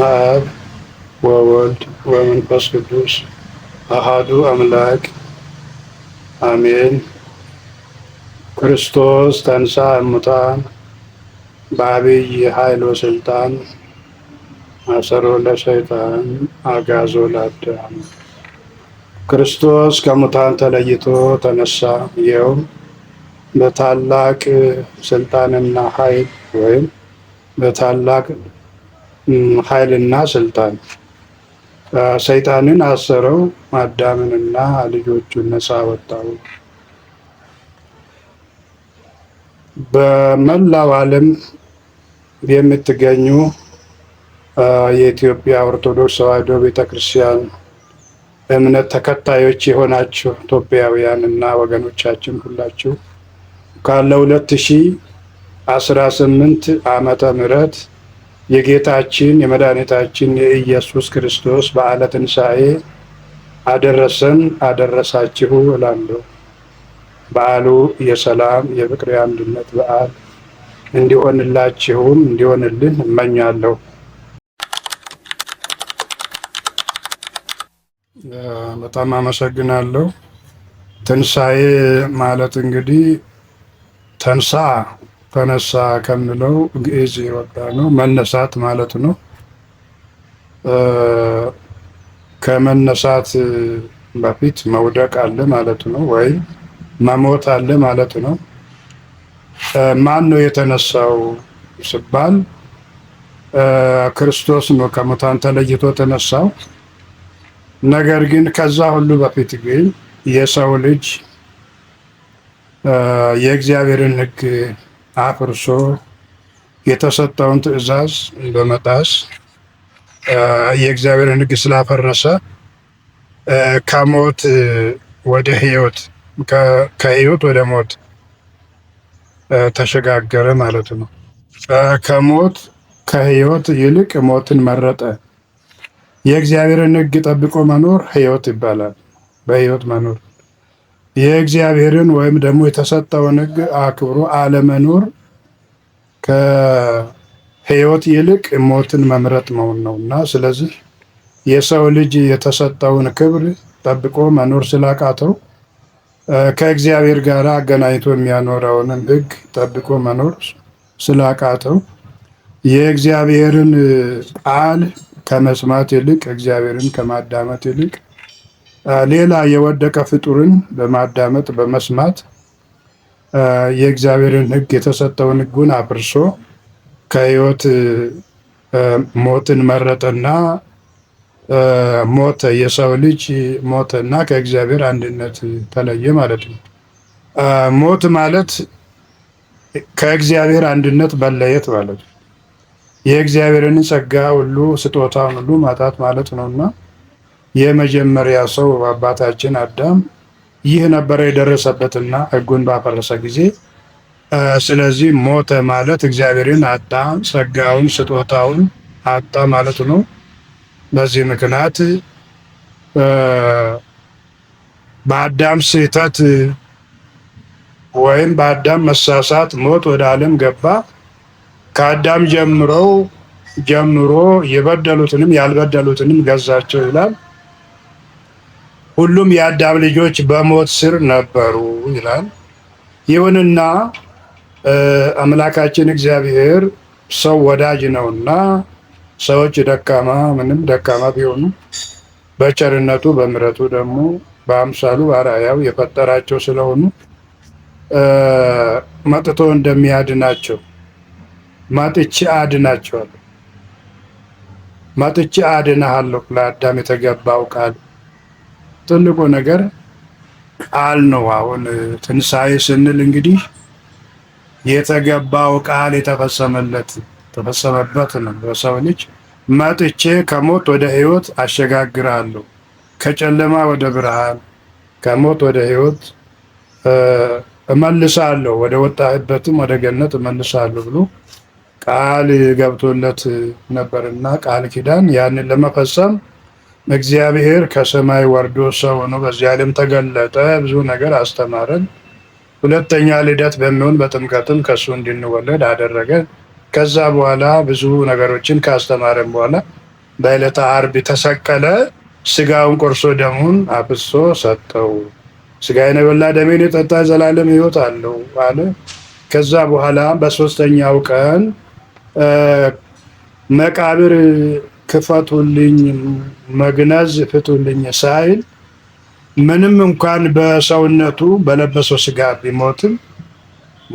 አብ ወወልድ ወመንፈስ ቅዱስ አሃዱ አምላክ አሜን። ክርስቶስ ተንሥአ እሙታን በዐቢይ ኃይል ወሥልጣን አሰሮ ለሰይጣን አግዓዞ ለአዳም። ክርስቶስ ከሙታን ተለይቶ ተነሳ። ይኸውም በታላቅ ስልጣንና ኃይል ወይም በታላቅ ኃይልና ስልጣን ሰይጣንን አሰረው፣ አዳምንና ልጆቹን ነፃ ወጣው። በመላው ዓለም የምትገኙ የኢትዮጵያ ኦርቶዶክስ ተዋሕዶ ቤተክርስቲያን እምነት ተከታዮች የሆናችሁ ኢትዮጵያውያን እና ወገኖቻችን ሁላችሁ ካለው 2018 ዓመተ ምህረት የጌታችን የመድኃኒታችን የኢየሱስ ክርስቶስ በዓለ ትንሣኤ አደረሰን አደረሳችሁ እላለሁ። በዓሉ የሰላም የፍቅር፣ የአንድነት በዓል እንዲሆንላችሁም እንዲሆንልን እመኛለሁ። በጣም አመሰግናለሁ። ትንሣኤ ማለት እንግዲህ ተንሳ ተነሳ ከሚለው ግዕዝ የወጣ ነው። መነሳት ማለት ነው። ከመነሳት በፊት መውደቅ አለ ማለት ነው፣ ወይም መሞት አለ ማለት ነው። ማን ነው የተነሳው ሲባል ክርስቶስ ነው ከሙታን ተለይቶ ተነሳው። ነገር ግን ከዛ ሁሉ በፊት ግን የሰው ልጅ የእግዚአብሔርን ሕግ አፍርሶ የተሰጠውን ትእዛዝ በመጣስ የእግዚአብሔርን ሕግ ስላፈረሰ ከሞት ወደ ሕይወት ከሕይወት ወደ ሞት ተሸጋገረ ማለት ነው። ከሞት ከሕይወት ይልቅ ሞትን መረጠ። የእግዚአብሔርን ሕግ ጠብቆ መኖር ሕይወት ይባላል። በሕይወት መኖር የእግዚአብሔርን ወይም ደግሞ የተሰጠውን ሕግ አክብሮ አለመኖር ከሕይወት ይልቅ ሞትን መምረጥ መሆን ነው እና ስለዚህ የሰው ልጅ የተሰጠውን ክብር ጠብቆ መኖር ስላቃተው ከእግዚአብሔር ጋር አገናኝቶ የሚያኖረውንም ሕግ ጠብቆ መኖር ስላቃተው የእግዚአብሔርን ቃል ከመስማት ይልቅ እግዚአብሔርን ከማዳመጥ ይልቅ ሌላ የወደቀ ፍጡርን በማዳመጥ በመስማት የእግዚአብሔርን ሕግ የተሰጠውን ሕጉን አፍርሶ ከሕይወት ሞትን መረጠና ሞተ። የሰው ልጅ ሞተና ከእግዚአብሔር አንድነት ተለየ ማለት ነው። ሞት ማለት ከእግዚአብሔር አንድነት መለየት ማለት ነው። የእግዚአብሔርን ጸጋ ሁሉ ስጦታውን ሁሉ ማጣት ማለት ነውና የመጀመሪያ ሰው አባታችን አዳም ይህ ነበረ የደረሰበትና ሕጉን ባፈረሰ ጊዜ። ስለዚህ ሞተ ማለት እግዚአብሔርን አጣ፣ ጸጋውን ስጦታውን አጣ ማለት ነው። በዚህ ምክንያት በአዳም ስህተት ወይም በአዳም መሳሳት ሞት ወደ ዓለም ገባ። ከአዳም ጀምሮ የበደሉትንም ያልበደሉትንም ገዛቸው ይላል። ሁሉም የአዳም ልጆች በሞት ስር ነበሩ ይላል። ይሁንና አምላካችን እግዚአብሔር ሰው ወዳጅ ነውና ሰዎች ምንም ደካማ ቢሆኑ በቸርነቱ በምሕረቱ ደግሞ በአምሳሉ በአርአያው የፈጠራቸው ስለሆኑ መጥቶ እንደሚያድናቸው መጥቼ አድናቸዋለሁ፣ መጥቼ አድንሃለሁ ለአዳም የተገባው ቃል ትልቁ ነገር ቃል ነው። አሁን ትንሣኤ ስንል እንግዲህ የተገባው ቃል የተፈጸመበት ነው። በሰው ልጅ መጥቼ ከሞት ወደ ሕይወት አሸጋግራለሁ፣ ከጨለማ ወደ ብርሃን፣ ከሞት ወደ ሕይወት እመልሳለሁ፣ ወደ ወጣህበትም ወደ ገነት እመልሳለሁ ብሎ ቃል ገብቶለት ነበርና ቃል ኪዳን ያንን ለመፈጸም እግዚአብሔር ከሰማይ ወርዶ ሰው ሆኖ በዚህ ዓለም ተገለጠ። ብዙ ነገር አስተማረን። ሁለተኛ ልደት በሚሆን በጥምቀትም ከሱ እንድንወለድ አደረገ። ከዛ በኋላ ብዙ ነገሮችን ካስተማረን በኋላ በዕለተ ዓርብ ተሰቀለ። ስጋውን ቆርሶ ደሙን አፍሶ ሰጠው። ስጋዬን የበላ ደሜን የጠጣ ዘላለም ሕይወት አለው አለ። ከዛ በኋላ በሶስተኛው ቀን መቃብር ክፈቱልኝ፣ መግነዝ ፍቱልኝ ሳይል ምንም እንኳን በሰውነቱ በለበሰው ስጋ ቢሞትም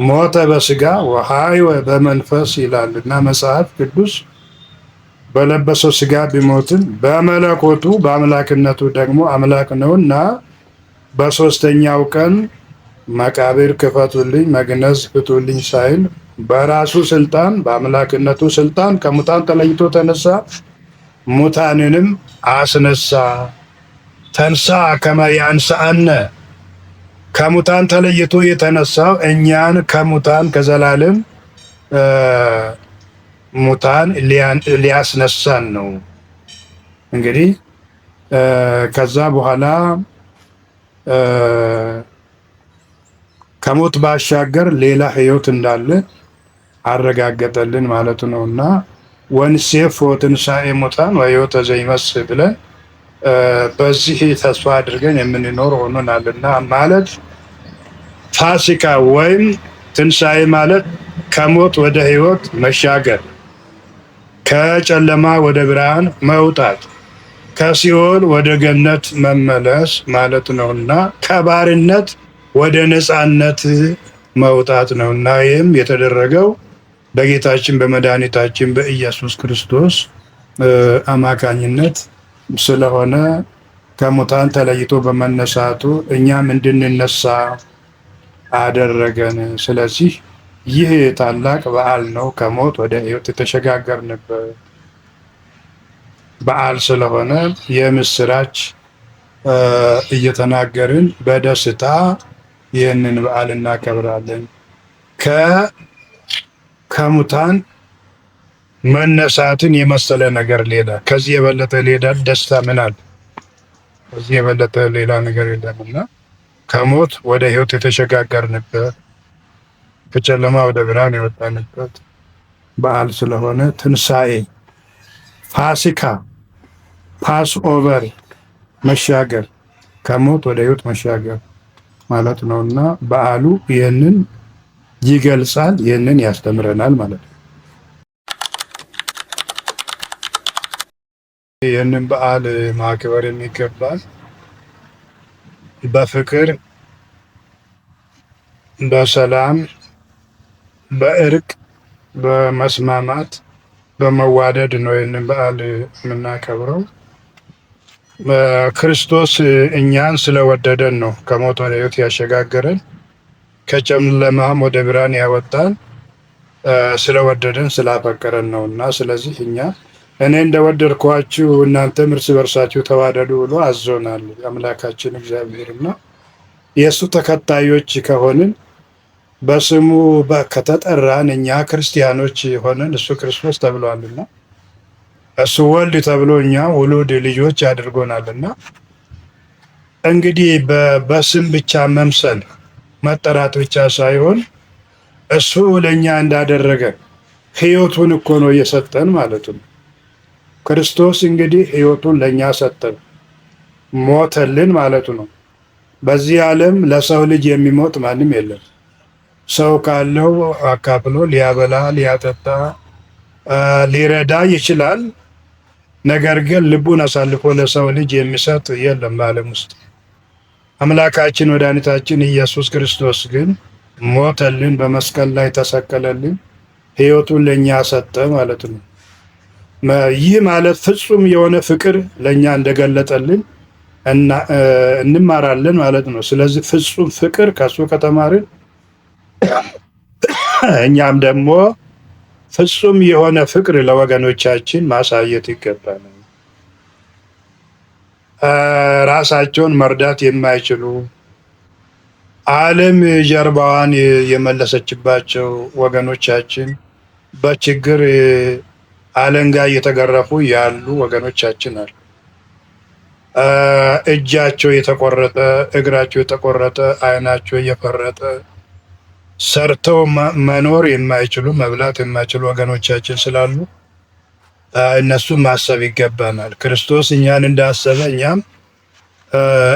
ሞተ በስጋ ወሐይወ በመንፈስ ይላል እና መጽሐፍ ቅዱስ በለበሰው ስጋ ቢሞትም በመለኮቱ በአምላክነቱ ደግሞ አምላክ ነውና በሶስተኛው ቀን መቃብር ክፈቱልኝ መግነዝ ፍቱልኝ ሳይል በራሱ ስልጣን በአምላክነቱ ስልጣን ከሙታን ተለይቶ ተነሳ፣ ሙታንንም አስነሳ። ተንሳ ከመ ያንሥአነ ከሙታን ተለይቶ የተነሳው እኛን ከሙታን ከዘላለም ሙታን ሊያስነሳን ነው። እንግዲህ ከዛ በኋላ ከሞት ባሻገር ሌላ ሕይወት እንዳለ አረጋገጠልን ማለት ነው እና ወንሴፎ ትንሣኤ ሙታን ወሕይወተ ዘይመጽእ ብለን በዚህ ተስፋ አድርገን የምንኖር ሆኖናልና ማለት ፋሲካ ወይም ትንሣኤ ማለት ከሞት ወደ ሕይወት መሻገር፣ ከጨለማ ወደ ብርሃን መውጣት፣ ከሲኦል ወደ ገነት መመለስ ማለት ነውና ከባርነት ወደ ነፃነት መውጣት ነውና ይህም የተደረገው በጌታችን በመድኃኒታችን በኢየሱስ ክርስቶስ አማካኝነት ስለሆነ ከሙታን ተለይቶ በመነሳቱ እኛም እንድንነሳ አደረገን። ስለዚህ ይህ ታላቅ በዓል ነው። ከሞት ወደ ሕይወት የተሸጋገርንበት በዓል ስለሆነ የምስራች እየተናገርን በደስታ ይህንን በዓል እናከብራለን። ከሙታን መነሳትን የመሰለ ነገር ሌላ ከዚህ የበለጠ ሌላ ደስታ ምን አለ? ከዚህ የበለጠ ሌላ ነገር የለምና ከሞት ወደ ሕይወት የተሸጋገርንበት ከጨለማ ወደ ብርሃን የወጣንበት በዓል ስለሆነ ትንሣኤ፣ ፋሲካ፣ ፓስ ኦቨር መሻገር፣ ከሞት ወደ ሕይወት መሻገር ማለት ነውና በዓሉ ይህንን ይገልጻል፣ ይህንን ያስተምረናል ማለት ነው። ይህንን በዓል ማክበር የሚገባል በፍቅር፣ በሰላም፣ በእርቅ፣ በመስማማት፣ በመዋደድ ነው ይህንን በዓል የምናከብረው። ክርስቶስ እኛን ስለወደደን ነው ከሞት ወደ ሕይወት ያሸጋገረን፣ ከጨለማም ወደ ብርሃን ያወጣን ስለወደደን ስላፈቀረን ነው እና ስለዚህ እኛ እኔ እንደወደድኳችሁ እናንተም እርስ በርሳችሁ ተዋደዱ ብሎ አዞናል አምላካችን እግዚአብሔርና የእሱ ተከታዮች ከሆንን በስሙ ከተጠራን እኛ ክርስቲያኖች ሆነን እሱ ክርስቶስ ተብሏልና እሱ ወልድ ተብሎ እኛ ውሉድ ልጆች አድርጎናልና እንግዲህ በስም ብቻ መምሰል መጠራት ብቻ ሳይሆን እሱ ለእኛ እንዳደረገ ሕይወቱን እኮ ነው እየሰጠን ማለት ነው። ክርስቶስ እንግዲህ ሕይወቱን ለእኛ ሰጠን፣ ሞተልን ማለቱ ነው። በዚህ ዓለም ለሰው ልጅ የሚሞት ማንም የለም። ሰው ካለው አካፍሎ ሊያበላ ሊያጠጣ ሊረዳ ይችላል። ነገር ግን ልቡን አሳልፎ ለሰው ልጅ የሚሰጥ የለም በዓለም ውስጥ። አምላካችን መድኃኒታችን ኢየሱስ ክርስቶስ ግን ሞተልን፣ በመስቀል ላይ ተሰቀለልን፣ ሕይወቱን ለእኛ ሰጠ ማለት ነው። ይህ ማለት ፍጹም የሆነ ፍቅር ለእኛ እንደገለጠልን እንማራለን ማለት ነው። ስለዚህ ፍጹም ፍቅር ከሱ ከተማርን እኛም ደግሞ ፍጹም የሆነ ፍቅር ለወገኖቻችን ማሳየት ይገባል። ራሳቸውን መርዳት የማይችሉ ዓለም ጀርባዋን የመለሰችባቸው ወገኖቻችን በችግር አለንጋ እየተገረፉ ያሉ ወገኖቻችን አሉ። እጃቸው የተቆረጠ፣ እግራቸው የተቆረጠ፣ ዓይናቸው እየፈረጠ ሰርተው መኖር የማይችሉ መብላት የማይችሉ ወገኖቻችን ስላሉ እነሱን ማሰብ ይገባናል። ክርስቶስ እኛን እንዳሰበ እኛም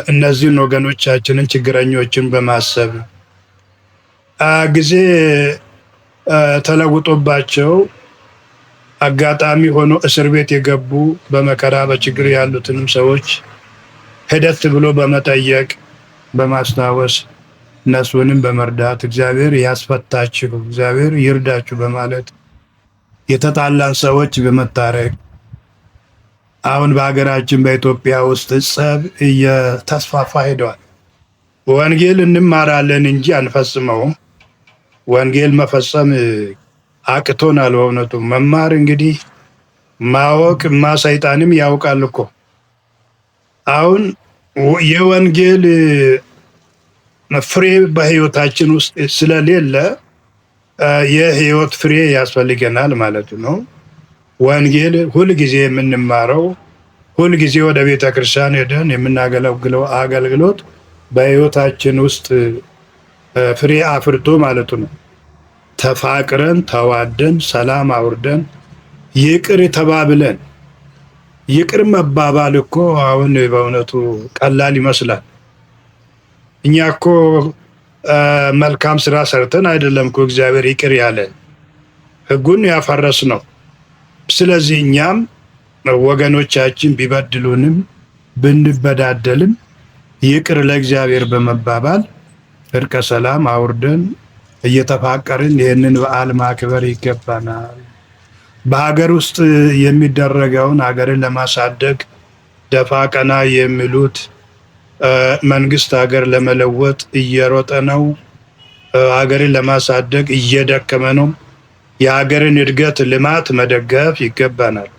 እነዚህን ወገኖቻችንን ችግረኞችን በማሰብ ጊዜ ተለውጦባቸው አጋጣሚ ሆኖ እስር ቤት የገቡ በመከራ በችግር ያሉትንም ሰዎች ሂደት ብሎ በመጠየቅ በማስታወስ እነሱንም በመርዳት እግዚአብሔር ያስፈታችሁ፣ እግዚአብሔር ይርዳችሁ በማለት የተጣላን ሰዎች በመታረቅ አሁን በሀገራችን በኢትዮጵያ ውስጥ ጸብ እየተስፋፋ ሄደዋል። ወንጌል እንማራለን እንጂ አንፈጽመውም። ወንጌል መፈጸም አቅቶናል። በእውነቱ መማር እንግዲህ ማወቅ ሰይጣንም ያውቃል እኮ። አሁን የወንጌል ፍሬ በህይወታችን ውስጥ ስለሌለ የህይወት ፍሬ ያስፈልገናል ማለት ነው። ወንጌል ሁልጊዜ የምንማረው ሁልጊዜ ወደ ቤተ ክርስቲያን ሄደን የምናገለግለው አገልግሎት በህይወታችን ውስጥ ፍሬ አፍርቶ ማለት ነው። ተፋቅረን ተዋደን ሰላም አውርደን ይቅር ተባብለን። ይቅር መባባል እኮ አሁን በእውነቱ ቀላል ይመስላል። እኛ እኮ መልካም ስራ ሰርተን አይደለም እኮ እግዚአብሔር ይቅር ያለን፣ ህጉን ያፈረስ ነው። ስለዚህ እኛም ወገኖቻችን ቢበድሉንም ብንበዳደልም ይቅር ለእግዚአብሔር በመባባል እርቀ ሰላም አውርደን እየተፋቀርን ይህንን በዓል ማክበር ይገባናል። በሀገር ውስጥ የሚደረገውን ሀገርን ለማሳደግ ደፋ ቀና የሚሉት መንግስት ሀገር ለመለወጥ እየሮጠ ነው። ሀገርን ለማሳደግ እየደከመ ነው። የሀገርን እድገት ልማት መደገፍ ይገባናል።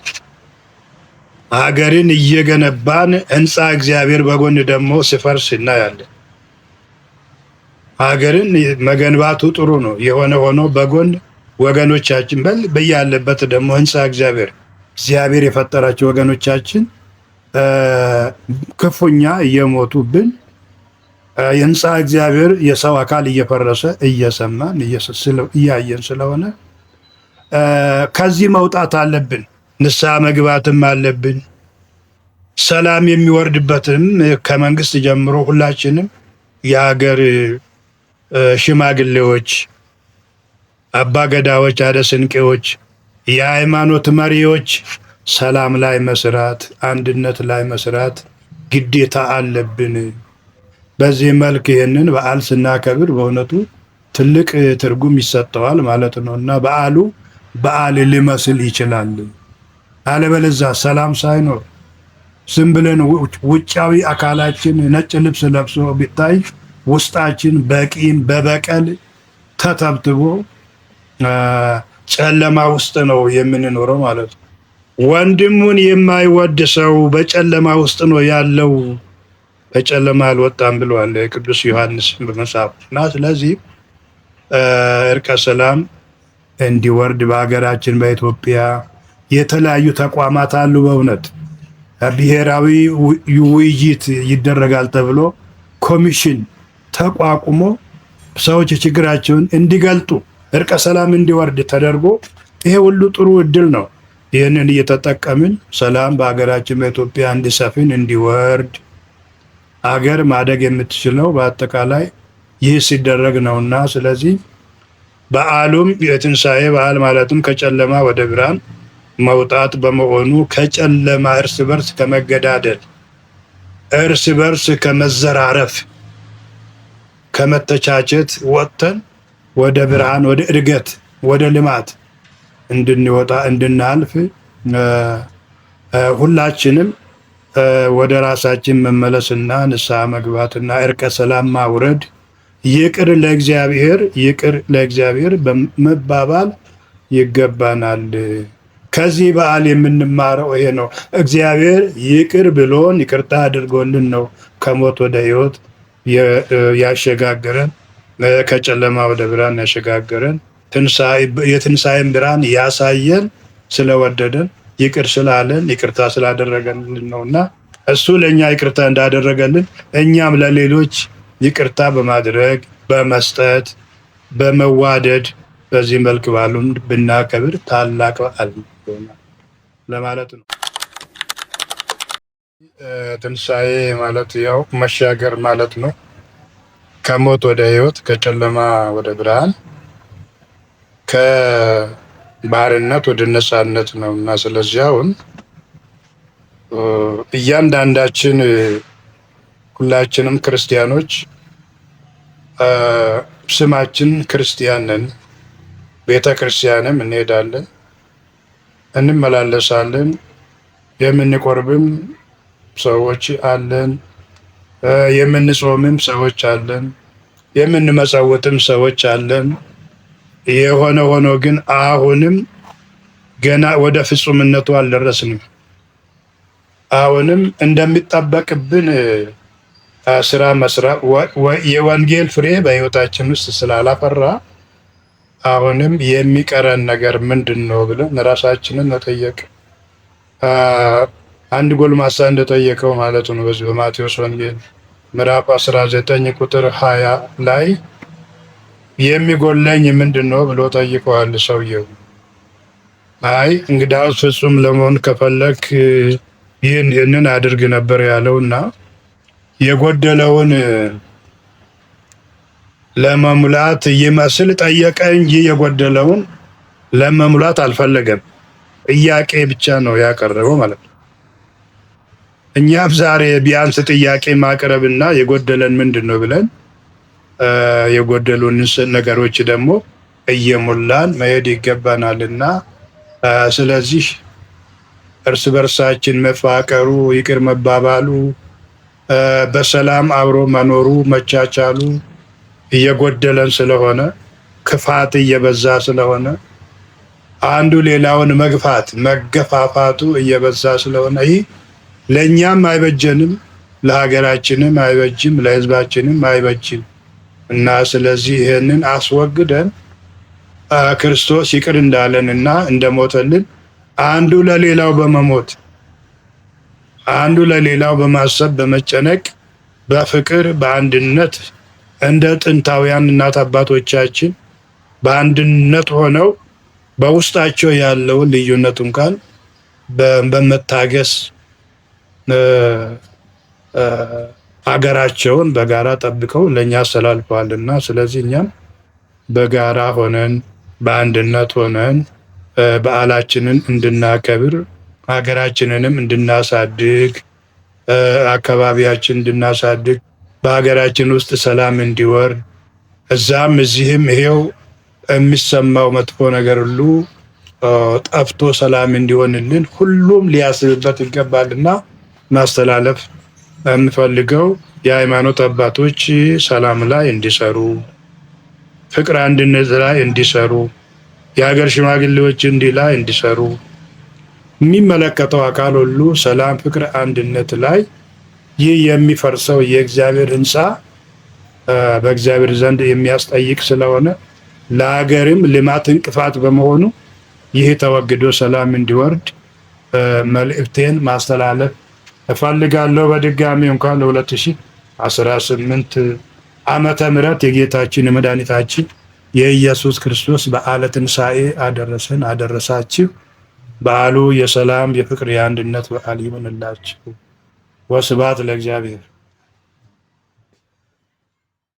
ሀገርን እየገነባን ህንፃ እግዚአብሔር በጎን ደግሞ ሲፈርስ እናያለን። ሀገርን መገንባቱ ጥሩ ነው። የሆነ ሆኖ በጎን ወገኖቻችን በያለበት ደግሞ ህንፃ እግዚአብሔር የፈጠራቸው ወገኖቻችን ክፉኛ እየሞቱብን የህንፃ እግዚአብሔር የሰው አካል እየፈረሰ እየሰማን እያየን ስለሆነ ከዚህ መውጣት አለብን። ንስሐ መግባትም አለብን። ሰላም የሚወርድበትም ከመንግስት ጀምሮ ሁላችንም የሀገር ሽማግሌዎች፣ አባገዳዎች፣ አደስንቄዎች፣ የሃይማኖት መሪዎች ሰላም ላይ መስራት፣ አንድነት ላይ መስራት ግዴታ አለብን። በዚህ መልክ ይህንን በዓል ስናከብር በእውነቱ ትልቅ ትርጉም ይሰጠዋል ማለት ነው እና በዓል ሊመስል ይችላል። አለበለዚያ ሰላም ሳይኖር ዝም ብለን ውጫዊ አካላችን ነጭ ልብስ ለብሶ ቢታይ ውስጣችን በቂም በበቀል ተተብትቦ ጨለማ ውስጥ ነው የምንኖረው ማለት ነው። ወንድሙን የማይወድ ሰው በጨለማ ውስጥ ነው ያለው፣ በጨለማ አልወጣም ብሏል ቅዱስ ዮሐንስ በመጽሐፉ እና ስለዚህ እርቀ ሰላም እንዲወርድ በሀገራችን በኢትዮጵያ የተለያዩ ተቋማት አሉ። በእውነት ብሔራዊ ውይይት ይደረጋል ተብሎ ኮሚሽን ተቋቁሞ ሰዎች ችግራቸውን እንዲገልጡ እርቀ ሰላም እንዲወርድ ተደርጎ ይሄ ሁሉ ጥሩ እድል ነው። ይህንን እየተጠቀምን ሰላም በሀገራችን በኢትዮጵያ እንዲሰፍን እንዲወርድ አገር ማደግ የምትችለው በአጠቃላይ ይህ ሲደረግ ነውና ስለዚህ በዓሉም የትንሣኤ በዓል ማለትም ከጨለማ ወደ ብርሃን መውጣት በመሆኑ ከጨለማ እርስ በርስ ከመገዳደል፣ እርስ በርስ ከመዘራረፍ፣ ከመተቻቸት ወጥተን ወደ ብርሃን፣ ወደ እድገት፣ ወደ ልማት እንድንወጣ እንድናልፍ ሁላችንም ወደ ራሳችን መመለስና ንስሐ መግባትና እርቀ ሰላም ማውረድ ይቅር ለእግዚአብሔር በመባባል ይገባናል። ከዚህ በዓል የምንማረው ይሄ ነው። እግዚአብሔር ይቅር ብሎን ይቅርታ አድርጎልን ነው ከሞት ወደ ሕይወት ያሸጋገረን፣ ከጨለማ ወደ ብርሃን ያሸጋገረን፣ የትንሣኤን ብርሃን ያሳየን ስለወደደን ይቅር ስላለን ይቅርታ ስላደረገልን ነውና እሱ ለእኛ ይቅርታ እንዳደረገልን እኛም ለሌሎች ይቅርታ በማድረግ በመስጠት በመዋደድ በዚህ መልክ በዓሉን ብናከብር ታላቅ በዓል ይሆናል። ለማለት ነው። ትንሣኤ ማለት ያው መሻገር ማለት ነው። ከሞት ወደ ህይወት፣ ከጨለማ ወደ ብርሃን፣ ከባርነት ወደ ነፃነት ነው እና ስለዚህ አሁን እያንዳንዳችን ሁላችንም ክርስቲያኖች ስማችን ክርስቲያን ነን። ቤተ ክርስቲያንም እንሄዳለን፣ እንመላለሳለን። የምንቆርብም ሰዎች አለን፣ የምንጾምም ሰዎች አለን፣ የምንመጸውትም ሰዎች አለን። የሆነ ሆኖ ግን አሁንም ገና ወደ ፍጹምነቱ አልደረስንም። አሁንም እንደሚጠበቅብን ስራ መስራት የወንጌል ፍሬ በህይወታችን ውስጥ ስላላፈራ አሁንም የሚቀረን ነገር ምንድን ነው ብለን ራሳችንን መጠየቅ። አንድ ጎልማሳ እንደጠየቀው ማለት ነው በዚህ በማቴዎስ ወንጌል ምዕራፍ 19 ቁጥር 20 ላይ የሚጎለኝ ምንድን ነው ብሎ ጠይቀዋል ሰውየው። አይ እንግዲያውስ ፍጹም ለመሆን ከፈለክ ይህንን አድርግ ነበር ያለውና የጎደለውን ለመሙላት ይመስል ጠየቀ እንጂ የጎደለውን ለመሙላት አልፈለገም። ጥያቄ ብቻ ነው ያቀረበው ማለት ነው። እኛም ዛሬ ቢያንስ ጥያቄ ማቅረብና የጎደለን ምንድን ነው ብለን የጎደሉን ነገሮች ደግሞ እየሞላን መሄድ ይገባናልና ስለዚህ እርስ በርሳችን መፋቀሩ፣ ይቅር መባባሉ፣ በሰላም አብሮ መኖሩ፣ መቻቻሉ እየጎደለን ስለሆነ ክፋት እየበዛ ስለሆነ አንዱ ሌላውን መግፋት መገፋፋቱ እየበዛ ስለሆነ ይህ ለእኛም አይበጀንም፣ ለሀገራችንም አይበጅም፣ ለሕዝባችንም አይበጅም እና ስለዚህ ይህንን አስወግደን ክርስቶስ ይቅር እንዳለን እና እንደሞተልን አንዱ ለሌላው በመሞት አንዱ ለሌላው በማሰብ በመጨነቅ በፍቅር በአንድነት እንደ ጥንታውያን እናት አባቶቻችን በአንድነት ሆነው በውስጣቸው ያለውን ልዩነት እንኳን በመታገስ ሀገራቸውን በጋራ ጠብቀው ለእኛ አስተላልፈዋልና ስለዚህ እኛም በጋራ ሆነን በአንድነት ሆነን በዓላችንን እንድናከብር ሀገራችንንም እንድናሳድግ አካባቢያችን እንድናሳድግ በሀገራችን ውስጥ ሰላም እንዲወርድ እዛም እዚህም ይሄው የሚሰማው መጥፎ ነገር ሁሉ ጠፍቶ ሰላም እንዲሆንልን ሁሉም ሊያስብበት ይገባልና ማስተላለፍ የምፈልገው የሃይማኖት አባቶች ሰላም ላይ እንዲሰሩ፣ ፍቅር አንድነት ላይ እንዲሰሩ፣ የሀገር ሽማግሌዎች እንዲህ ላይ እንዲሰሩ፣ የሚመለከተው አካል ሁሉ ሰላም፣ ፍቅር፣ አንድነት ላይ ይህ የሚፈርሰው የእግዚአብሔር ሕንፃ በእግዚአብሔር ዘንድ የሚያስጠይቅ ስለሆነ ለሀገርም ልማት እንቅፋት በመሆኑ ይህ ተወግዶ ሰላም እንዲወርድ መልእክቴን ማስተላለፍ እፈልጋለሁ። በድጋሚ እንኳን ለ2018 ዓመተ ምህረት የጌታችን የመድኃኒታችን የኢየሱስ ክርስቶስ በዓለ ትንሣኤ አደረሰን አደረሳችሁ። በዓሉ የሰላም የፍቅር የአንድነት በዓል ይሁንላችሁ። ወስብሐት ለእግዚአብሔር።